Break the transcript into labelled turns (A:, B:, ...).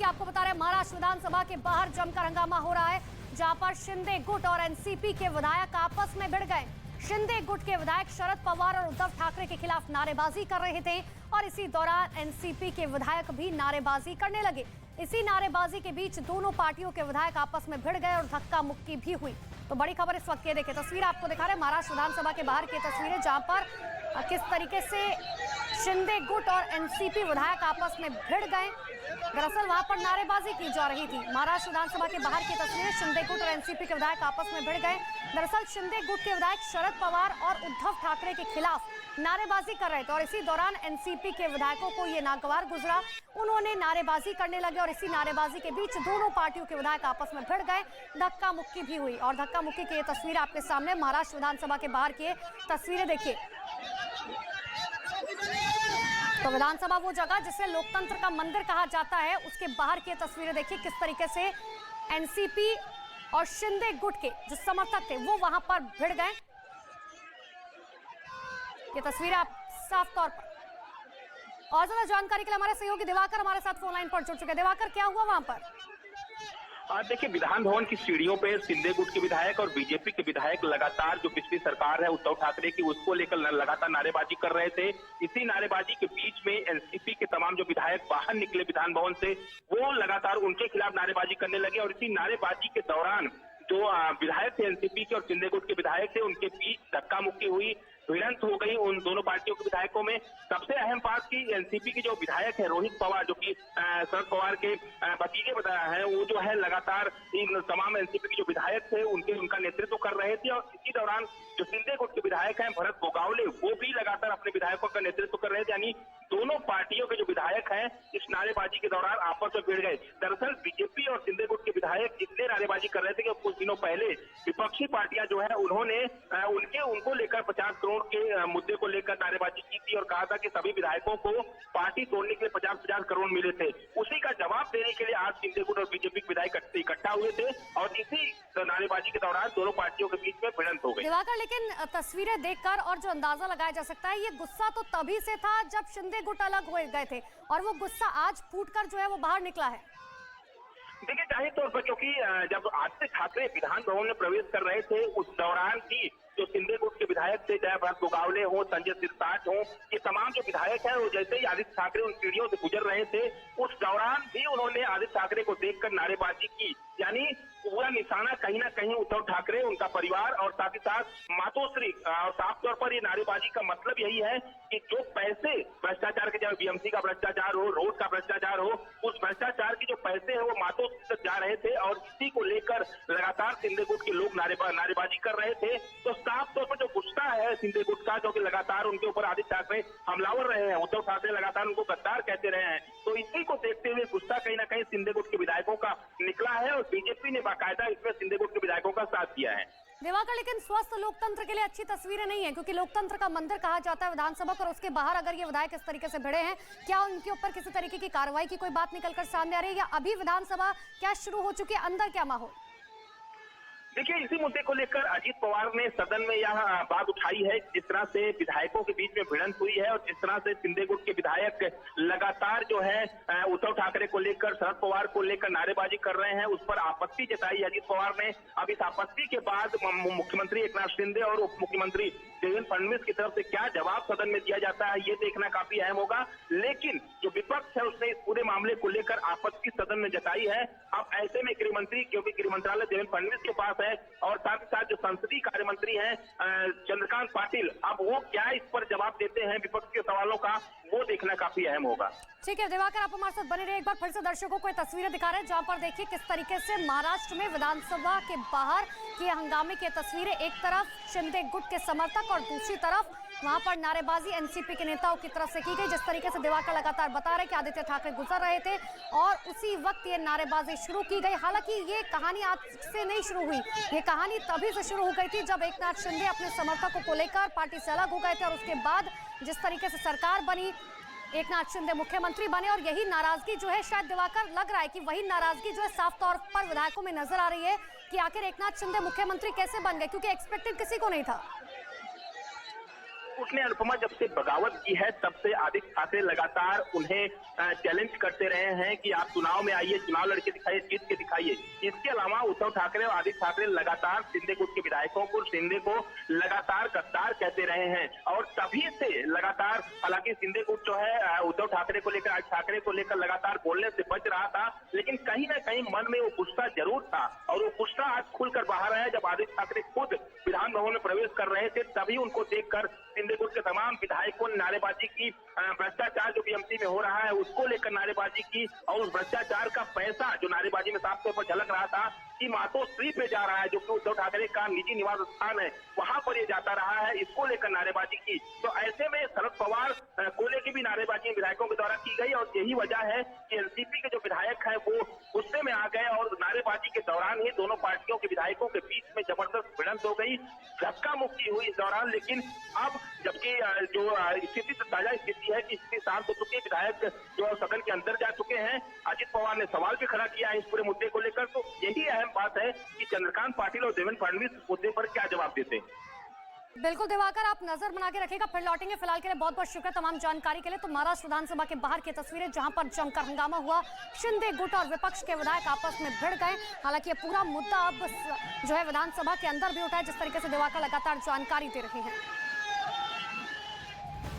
A: आपको बता रहे हैं महाराष्ट्र विधानसभा के बाहर जमकर हंगामा हो रहा है, जहां पर शिंदे गुट और एनसीपी के विधायक आपस में भिड़ गए। शिंदे गुट के विधायक शरद पवार और उद्धव ठाकरे के खिलाफ नारेबाजी कर रहे थे और इसी दौरान एनसीपी के विधायक भी नारेबाजी करने लगे। इसी नारेबाजी के बीच दोनों पार्टियों के विधायक आपस में भिड़ गए और धक्का मुक्की भी हुई। तो बड़ी खबर इस वक्त ये देखिए, तस्वीर आपको दिखा रहे हैं महाराष्ट्र विधानसभा के बाहर की तस्वीरें, जहां पर किस तरीके से शिंदे गुट और एनसीपी विधायक आपस में भिड़ गए। दरअसल वहां पर नारेबाजी की जा रही थी। महाराष्ट्र विधानसभा के बाहर की तस्वीरें, शिंदे गुट और एनसीपी के विधायक आपस में भिड़ गए। दरअसल शिंदे गुट के विधायक शरद पवार और उद्धव ठाकरे के खिलाफ नारेबाजी कर रहे थे और इसी दौरान एनसीपी के विधायकों को ये नागवार गुजरा। उन्होंने नारेबाजी करने लगे और इसी नारेबाजी के बीच दोनों पार्टियों के विधायक आपस में भिड़ गए, धक्का मुक्की भी हुई। और धक्का मुक्की की ये तस्वीर आपके सामने महाराष्ट्र विधानसभा के बाहर की तस्वीरें देखिए। तो विधानसभा वो जगह जिसे लोकतंत्र का मंदिर कहा जाता है, उसके बाहर की तस्वीरें देखिए किस तरीके से एनसीपी और शिंदे गुट के जो समर्थक थे वो वहां पर भिड़ गए। ये तस्वीरें आप साफ तौर पर। और ज्यादा जानकारी के लिए हमारे सहयोगी दिवाकर हमारे साथ फोन लाइन पर जुड़ चुके हैं। दिवाकर, क्या हुआ वहां पर?
B: देखिए, विधान भवन की सीढ़ियों पे शिंदे गुट के विधायक और बीजेपी के विधायक लगातार जो पिछली सरकार है उद्धव ठाकरे की, उसको लेकर लगातार नारेबाजी कर रहे थे। इसी नारेबाजी के बीच में एनसीपी के तमाम जो विधायक बाहर निकले विधान भवन से, वो लगातार उनके खिलाफ नारेबाजी करने लगे और इसी नारेबाजी के दौरान जो विधायक थे एनसीपी के और शिंदे गुट के विधायक थे, उनके बीच धक्का मुक्की हुई, भिड़ंत हो गई उन दोनों पार्टियों के विधायकों में। सबसे अहम बात की एनसीपी के जो विधायक है रोहित पवार, जो कि शरद पवार के भतीजे बताया है, वो जो है लगातार इन तमाम एनसीपी के जो विधायक थे उनका नेतृत्व कर रहे थे। और इसी दौरान जो शिंदे गुट के विधायक हैं भरत गोगावले, वो भी लगातार अपने विधायकों का नेतृत्व कर रहे थे। यानी दोनों पार्टियों के जो विधायक हैं इस नारेबाजी के दौरान आपस में भिड़ गए। दरअसल बीजेपी और शिंदे गुट के विधायक इसलिए नारेबाजी कर रहे थे कि कुछ दिनों पहले विपक्षी पार्टियां जो है उन्होंने उनको लेकर 50 करोड़ के मुद्दे को लेकर नारेबाजी की थी और कहा था कि सभी विधायकों को पार्टी तोड़ने के लिए 50-50 करोड़ मिले थे। उसी का जवाब देने के लिए आज शिंदे गुट और बीजेपी के विधायक इकट्ठा हुए थे और इसी नारेबाजी के दौरान दोनों पार्टियों के बीच में भिड़ंत हो गई।
A: लेकिन तस्वीरें देखकर और जो अंदाजा लगाया जा सकता है, ये गुस्सा तो तभी से था जब शिंदे गुट अलग हो गए थे और वो गुस्सा आज फूटकर जो है वो बाहर निकला है।
B: देखिए, जाहिर तौर पर क्योंकि जब आदित्य ठाकरे विधान भवन में प्रवेश कर रहे थे उस दौरान ही जो शिंदे गुट के विधायक थे, चाहे भरत गोगावले हो, संजय सिरसाट हो, ये तमाम जो विधायक हैं, वो जैसे ही आदित्य ठाकरे उन सीढ़ियों से गुजर रहे थे उस दौरान भी उन्होंने आदित्य ठाकरे को देखकर नारेबाजी की। यानी पूरा निशाना कहीं ना कहीं उद्धव ठाकरे, उनका परिवार और साथ ही साथ मातोश्री। और साफ तौर पर ये नारेबाजी का मतलब यही है कि जो पैसे भ्रष्टाचार के, चाहे बीएमसी का भ्रष्टाचार हो, रोड का भ्रष्टाचार हो, उस भ्रष्टाचार के जो पैसे हैं वो मातोश्री तक जा रहे थे और इसी को लेकर लगातार शिंदे गुट के लोग नारेबाजी कर रहे थे। तो साफ तौर पर जो गुस्सा है शिंदे गुट का, जो कि लगातार उनके ऊपर आदित्य ठाकरे हमलावर रहे हैं, उद्धव ठाकरे लगातार उनको गद्दार कहते रहे हैं, तो इसी को देखते हुए गुस्सा कहीं ना कहीं शिंदे गुट के विधायकों का निकला है और बीजेपी ने बाकायदा इसमें शिंदे गुट के विधायकों का साथ दिया है।
A: दिवाकर, लेकिन स्वस्थ लोकतंत्र के लिए अच्छी तस्वीरें नहीं है, क्योंकि लोकतंत्र का मंदिर कहा जाता है विधानसभा और उसके बाहर अगर ये विधायक इस तरीके से भिड़े हैं, क्या उनके ऊपर किसी तरीके की कार्रवाई की कोई बात निकलकर सामने आ रही है या अभी विधानसभा क्या शुरू हो चुकी है, अंदर क्या माहौल?
B: देखिए, इसी मुद्दे को लेकर अजीत पवार ने सदन में यह बात उठाई है, जिस तरह से विधायकों के बीच में भिड़ंत हुई है और जिस तरह से शिंदे गुट के विधायक लगातार जो है उद्धव ठाकरे को लेकर, शरद पवार को लेकर नारेबाजी कर रहे हैं, उस पर आपत्ति जताई अजीत पवार ने। अब इस आपत्ति के बाद मुख्यमंत्री एकनाथ शिंदे और उप मुख्यमंत्री देवेंद्र फडणवीस की तरफ से क्या जवाब सदन में दिया जाता है, ये देखना काफी अहम होगा। लेकिन जो विपक्ष है उसने इस पूरे मामले को लेकर आपत्ति सदन में जताई है। अब ऐसे में गृहमंत्री, क्योंकि गृह मंत्रालय देवेंद्र फडणवीस के पास है और साथ ही साथ जो संसदीय कार्य मंत्री हैं चंद्रकांत पाटिल, अब वो क्या इस पर जवाब देते हैं विपक्ष के सवालों का, वो देखना काफी अहम होगा।
A: ठीक है दिवाकर, आप हमारे साथ बने रहिए। एक बार फिर से दर्शकों को ये तस्वीरें दिखा रहे हैं जहां पर देखिए किस तरीके से महाराष्ट्र में विधानसभा के बाहर की हंगामे की तस्वीरें, एक तरफ शिंदे गुट के समर्थक और दूसरी तरफ वहां पर नारेबाजी एनसीपी के नेताओं की तरफ से की गई। जिस तरीके से दिवाकर लगातार बता रहे कि आदित्य ठाकरे गुजर रहे थे और उसी वक्त ये नारेबाजी शुरू की गई। हालांकि ये कहानी आज से नहीं शुरू हुई, ये कहानी तभी से शुरू हो गई थी जब एकनाथ शिंदे अपने समर्थकों को लेकर पार्टी से अलग हो गए थे और उसके बाद जिस तरीके से सरकार बनी, एकनाथ शिंदे मुख्यमंत्री बने और यही नाराजगी जो है, शायद दिवाकर लग रहा है कि वही नाराजगी जो है साफ तौर पर विधायकों में नजर आ रही है कि आखिर एकनाथ शिंदे मुख्यमंत्री कैसे बन गए, क्योंकि एक्सपेक्टेड किसी को नहीं था।
B: गुट ने अनुपमा जब से बगावत की है तब से आदित्य ठाकरे लगातार उन्हें चैलेंज करते रहे हैं कि आप चुनाव में आइए, चुनाव लड़के दिखाइए, जीत के दिखाइए। इसके अलावा उद्धव ठाकरे और आदित्य ठाकरे लगातार शिंदे गुट के विधायकों को, शिंदे को लगातार गद्दार कहते रहे हैं और तभी से लगातार, हालांकि शिंदे गुट जो है उद्धव ठाकरे को लेकर, आदित्य ठाकरे को लेकर लगातार बोलने से बच रहा था, लेकिन कहीं ना कहीं मन में वो गुस्सा जरूर था और वो गुस्सा आज खुलकर बाहर आया जब आदित्य ठाकरे खुद विधान भवन में प्रवेश कर रहे थे। तभी उनको देखकर शिंदे गुट के तमाम विधायकों ने नारेबाजी की, भ्रष्टाचार जो बीएमसी में हो रहा है उसको लेकर नारेबाजी की और उस भ्रष्टाचार का पैसा जो नारेबाजी में साफ तौर पर झलक रहा था कि मातोश्री पे जा रहा है, जो कि उद्धव ठाकरे का निजी निवास स्थान है, वहां पर ये जाता रहा है, इसको लेकर नारेबाजी की। तो ऐसे में शरद पवार को लेकर भी नारेबाजी विधायकों के द्वारा की गई और यही वजह है कि एनसीपी के जो विधायक हैं वो गुस्से में आ गए और नारेबाजी के दौरान ही दोनों पार्टियों के विधायकों के बीच में जबरदस्त भिड़ंत हो गई, धक्का मुक्की हुई इस दौरान। लेकिन अब जबकि जो स्थिति ताजा स्थिति है कि स्थिति शांत हो चुकी है, विधायक जो सदन के अंदर जा चुके हैं, अजित पवार ने सवाल भी खड़ा किया है इस पूरे मुद्दे को लेकर। तो यही अहम बात है कि चंद्रकांत पाटिल और देवेंद्र फडणवीस इस मुद्दे पर क्या जवाब देते हैं।
A: बिल्कुल दिवाकर, आप नजर बना के रखिएगा, फिर लौटेंगे। फिलहाल के लिए बहुत बहुत शुक्रिया तमाम जानकारी के लिए। तो महाराष्ट्र विधानसभा के बाहर की तस्वीरें जहां पर जमकर हंगामा हुआ, शिंदे गुट और विपक्ष के विधायक आपस में भिड़ गए। हालांकि ये पूरा मुद्दा अब जो है विधानसभा के अंदर भी उठा है, जिस तरीके से दिवाकर लगातार जानकारी दे रहे हैं।